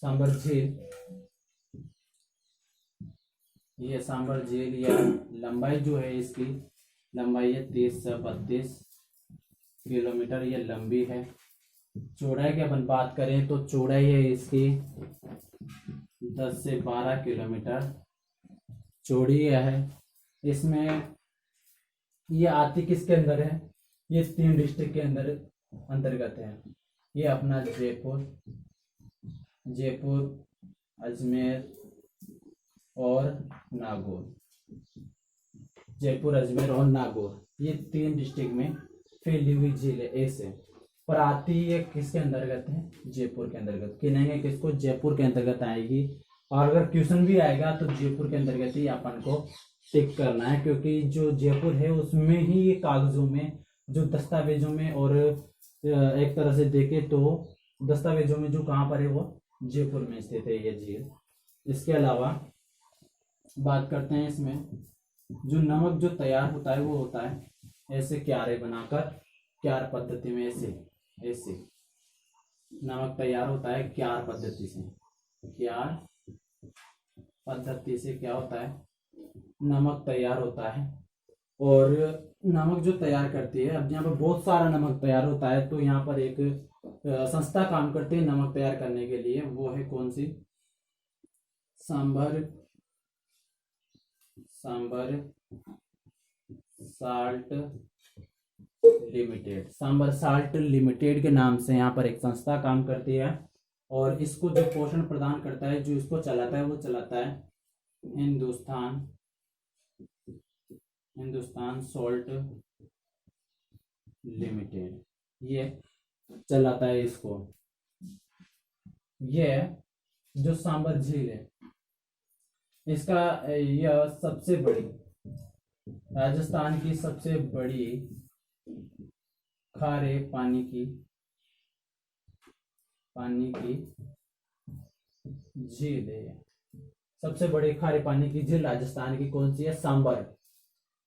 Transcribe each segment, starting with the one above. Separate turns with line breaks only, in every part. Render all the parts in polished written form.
सांबर झील, ये सांबर झील या लंबाई जो है इसकी लंबाई है 30 से 32 किलोमीटर, ये लंबी है। चौड़ाई की अपन बात करें तो चौड़ाई है इसकी 10 से 12 किलोमीटर चौड़ी है। इसमें ये आती किसके अंदर है, ये 3 डिस्ट्रिक्ट के अंदर अंतर्गत है। ये अपना जयपुर, अजमेर और नागौर, जयपुर, अजमेर और नागौर, ये 3 डिस्ट्रिक्ट में फैली हुई झील है ऐसे। पर आती ये किसके अंतर्गत है, जयपुर के अंतर्गत। गिनेंगे किसको, जयपुर के अंतर्गत आएगी। और अगर क्वेश्चन भी आएगा तो जयपुर के अंतर्गत ही अपन को टिक करना है, क्योंकि जो जयपुर है उसमें ही ये कागजों में, जो दस्तावेजों में, और एक तरह से देखे तो दस्तावेजों में जो कहाँ पर है वो जयपुर में स्थित है ये झील। इसके अलावा बात करते हैं इसमें जो नमक जो तैयार होता है वो होता है ऐसे क्यारे बनाकर, क्यार पद्धति में ऐसे नमक तैयार होता है क्यार पद्धति से। क्यार पद्धति से क्या होता है, नमक तैयार होता है। और नमक जो तैयार करती है, अब यहाँ पर बहुत सारा नमक तैयार होता है, तो यहाँ पर एक संस्था काम करती है नमक तैयार करने के लिए। वो है कौन सी, Sambhar salt limited. Sambhar salt limited के नाम से यहाँ पर एक संस्था काम करती है। और इसको जो पोषण प्रदान करता है, जो इसको चलाता है, वो चलाता है हिंदुस्तान सॉल्ट लिमिटेड, ये चलाता है इसको। ये जो सांबर झील है इसका यह सबसे बड़ी, राजस्थान की सबसे बड़ी खारे पानी की झील है। सबसे बड़ी खारे पानी की झील राजस्थान की कौन सी है, सांबर।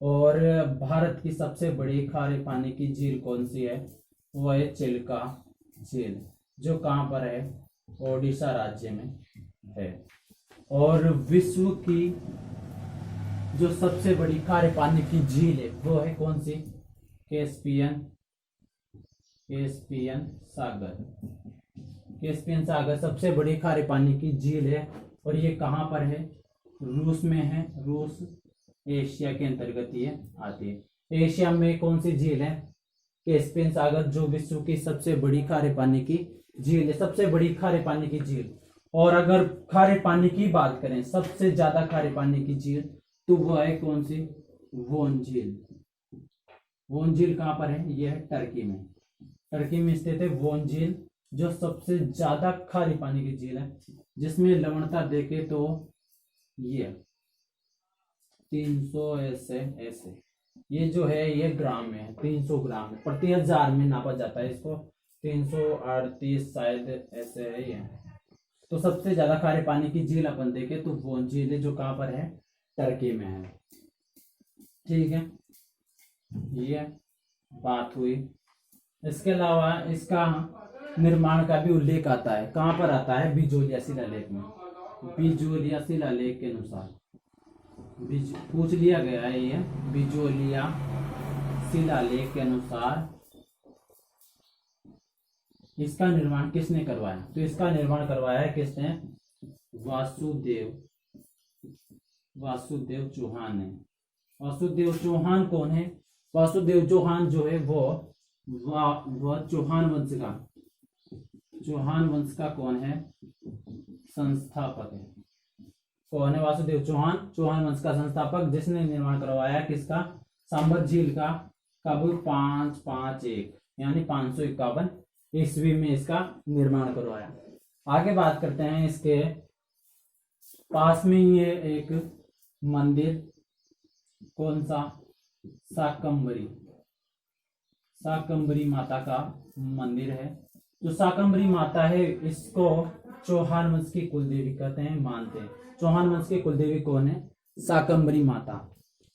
और भारत की सबसे बड़ी खारे पानी की झील कौन सी है, वो है चिल्का झील, जो कहाँ पर है, ओडिशा राज्य में है। और विश्व की जो सबसे बड़ी खारे पानी की झील है वो है कौन सी, कैस्पियन सागर सबसे बड़ी खारे पानी की झील है। और ये कहाँ पर है, रूस में है। रूस एशिया के अंतर्गत ये आती है। एशिया में कौन सी झील है, कैस्पियन सागर, जो विश्व की सबसे बड़ी खारे पानी की झील है, सबसे बड़ी खारे पानी की झील। और अगर खारे पानी की बात करें, सबसे ज्यादा खारे पानी की झील, तो वह है कौन सी, वोन झील। वोन झील कहाँ पर है, यह है टर्की में स्थित है वोन झील, जो सबसे ज्यादा खारी पानी की झील है, जिसमें लवणता देखे तो ये 300 ऐसे ये जो है ये ग्राम में है, 300 ग्राम प्रति 1000 में नापा जाता है इसको, 338 शायद ऐसे है ये। तो सबसे ज्यादा खारे पानी की झील अपन देखे तो वोन झील है, जो कहाँ पर है, टर्की में है। ठीक है, ये बात हुई। इसके अलावा इसका निर्माण का भी उल्लेख आता है, कहाँ पर आता है, बिजोलिया शिलालेख में। बिजोलिया शिलालेख के अनुसार पूछ लिया गया है ये, बिजोलिया शिलालेख के अनुसार इसका निर्माण किसने करवाया, तो इसका निर्माण करवाया है किसने, वासुदेव चौहान है। वासुदेव चौहान कौन है, वासुदेव चौहान जो है वो चौहान वंश का कौन है, संस्थापक है। कौन है वासुदेव चौहान वंश का संस्थापक, जिसने निर्माण करवाया किसका, सांबर झील का। कब, 551 यानी 551 ईस्वी में इसका निर्माण करवाया। आगे बात करते हैं, इसके पास में ये एक मंदिर, कौन सा, शाकंभरी माता का मंदिर है। जो शाकंभरी माता है, इसको चौहान वंश की कुलदेवी कहते हैं, मानते हैं। चौहान वंश की कुलदेवी कौन है, शाकंभरी माता।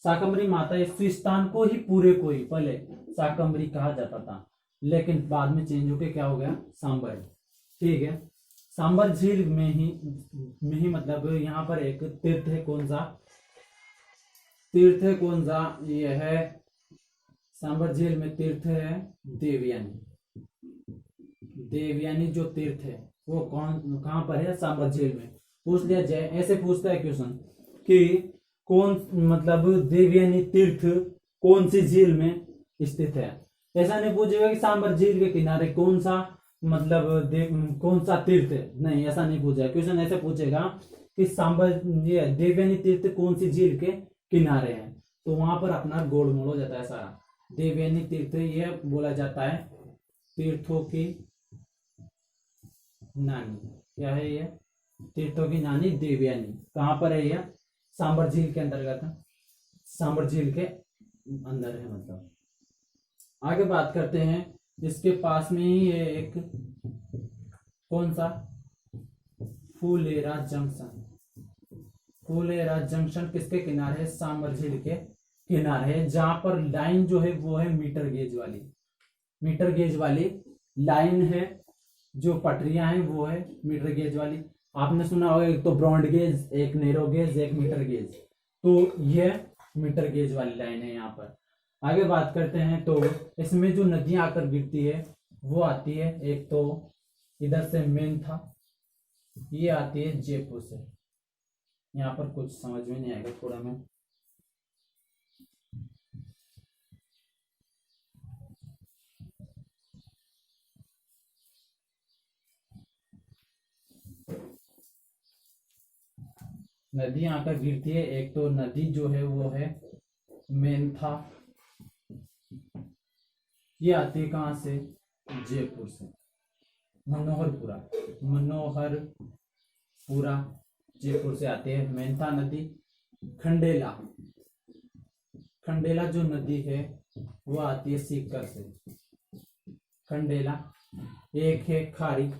शाकंभरी माता इस स्थान को ही, पूरे को ही पहले शाकंभरी कहा जाता था, लेकिन बाद में चेंज होके क्या हो गया, सांबर। ठीक है, सांबर झील में ही मतलब यहाँ पर एक तीर्थ है, कौन सा तीर्थ है, कौन सा, ये है सांबर झील में तीर्थ है देवयानी। देवयानी जो तीर्थ है वो कहाँ पर है, सांबर झील में। पूछ लिया जाए, ऐसे पूछता है क्वेश्चन कि कौन मतलब देवयानी तीर्थ कौन सी झील में स्थित है। ऐसा नहीं पूछेगा कि सांबर झील के किनारे कौन सा मतलब कौन सा तीर्थ है, नहीं ऐसा नहीं पूछेगा। क्वेश्चन ऐसे पूछेगा कि सांबर ये देवयानी तीर्थ कौन सी झील के किनारे है, तो वहां पर अपना गोलमोल हो जाता है सारा। देवयानी तीर्थ ये बोला जाता है तीर्थों की नानी। क्या है ये, तीर्थों की नानी देवयानी। कहां पर है यह, सांबर झील के अंतर्गत, सांबर झील के अंदर है मतलब। आगे बात करते हैं, इसके पास में ही है एक कौन सा, फुलेरा जंक्शन। फुलेरा जंक्शन किसके किनारे है, सांबर झील के किनारे है, जहां पर लाइन जो है वो है मीटर गेज वाली, मीटर गेज वाली लाइन है। जो पटरियां हैं वो है मीटर गेज वाली। आपने सुना होगा एक तो ब्रॉड गेज, एक नैरो गेज, एक मीटर गेज, तो यह मीटर गेज वाली लाइन है यहाँ पर। आगे बात करते हैं, तो इसमें जो नदियां आकर गिरती है वो आती है, एक तो इधर से मेंथा, ये आती है जयपुर से। यहाँ पर कुछ समझ में नहीं आएगा थोड़ा में, नदी आकर गिरती है। एक तो नदी जो है वो है मेंथा, ये आती है कहां से, जयपुर से, मनोहरपुरा, मनोहरपुरा जयपुर से आती है मेंथा नदी। खंडेला, खंडेला जो नदी है वो आती है सीकर से, खंडेला। एक है खारी,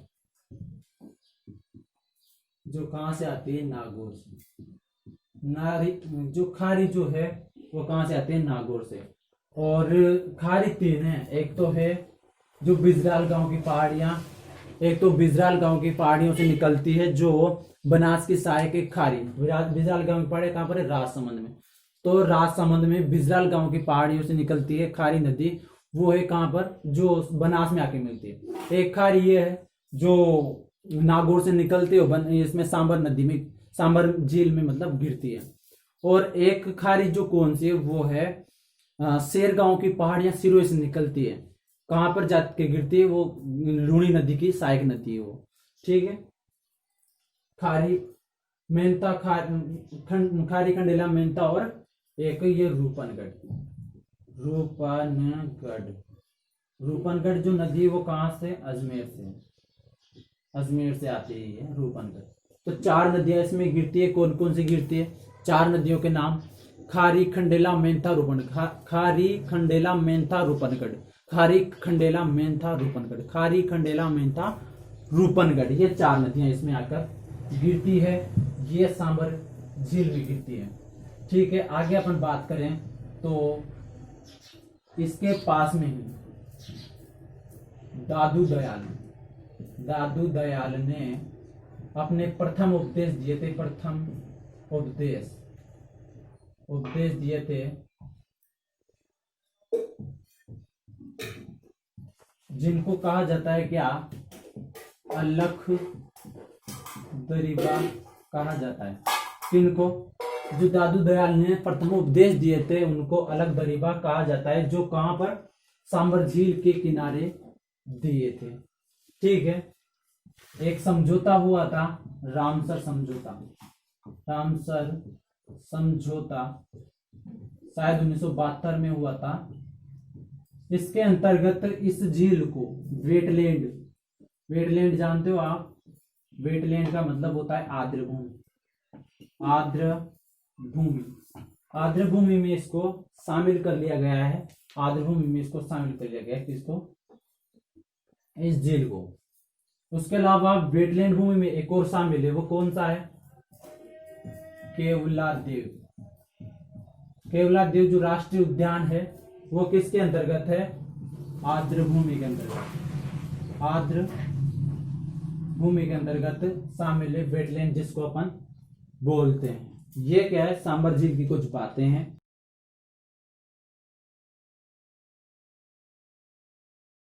जो कहां से आती है, नागौर से। नारी जो खारी जो है वो कहां से आती है, नागौर से। और खारी तीन है, एक तो है जो बिजराल गांव की पहाड़ियां, एक तो बिजराल गांव की पहाड़ियों से निकलती है जो बनास की सहायक एक खारी। बिजराल गांव की पहाड़ी कहां पर है, राजसमंद में। तो राजसमंद में बिजराल गांव की पहाड़ियों से निकलती है खारी नदी, वो है कहां पर, जो बनास में आके मिलती है। एक खारी ये है जो नागौर से निकलती है, इसमें सांबर नदी में, सांबर झील में मतलब गिरती है। और एक खारी जो कौन सी है वो है शेरगांव की पहाड़ियां सिरोही से निकलती है, कहां पर जाके गिरती है, वो लूणी नदी की सहायक नदी है वो। ठीक है, खारी मेंथा, खारी खंडेला मेंथा, और एक ये रूपनगढ़। रूपनगढ़, रूपनगढ़ जो नदी है वो कहां से, अजमेर से, अजमेर से आती है रूपनगढ़। तो चार नदियां इसमें गिरती है, कौन कौन सी गिरती है, चार नदियों के नाम, खारी खंडेला मेंथा रूपनगढ़, खारी खंडेला मेंथा रूपनगढ़, खारी खंडेला मेंथा रूपनगढ़, खारी खंडेला मेंथा रूपनगढ़, ये चार नदियां इसमें आकर गिरती है। ये सांबर झील में गिरती है। ठीक है, आगे अपन बात करें तो इसके पास में ही दादू दयाल, दादू दयाल ने अपने प्रथम उपदेश दिए थे, प्रथम उपदेश दिए थे जिनको कहा जाता है क्या, अलख दरीबा कहा जाता है। किनको, जो दादू दयाल ने प्रथम उपदेश दिए थे उनको अलख दरीबा कहा जाता है, जो कहां पर, सांबर झील के किनारे दिए थे। ठीक है, एक समझौता हुआ था, रामसर समझौता, रामसर समझौता शायद 1972 में हुआ था। इसके अंतर्गत इस झील को वेटलैंड, वेटलैंड जानते हो आप, वेटलैंड का मतलब होता है आर्द्र भूमि, आर्द्र भूमि, आर्द्र भूमि में इसको शामिल कर लिया गया है, आर्द्र भूमि में इसको शामिल कर लिया गया है, किसको, इस झील को। उसके अलावा वेटलैंड भूमि में एक और शामिल है, वो कौन सा है, केवलादेव। केवलादेव जो राष्ट्रीय उद्यान है वो किसके अंतर्गत है, आर्द्र भूमि के अंतर्गत, आर्द्र भूमि के अंतर्गत शामिल है वेटलैंड जिसको अपन बोलते हैं। ये क्या है, सांबर झील की कुछ बातें हैं।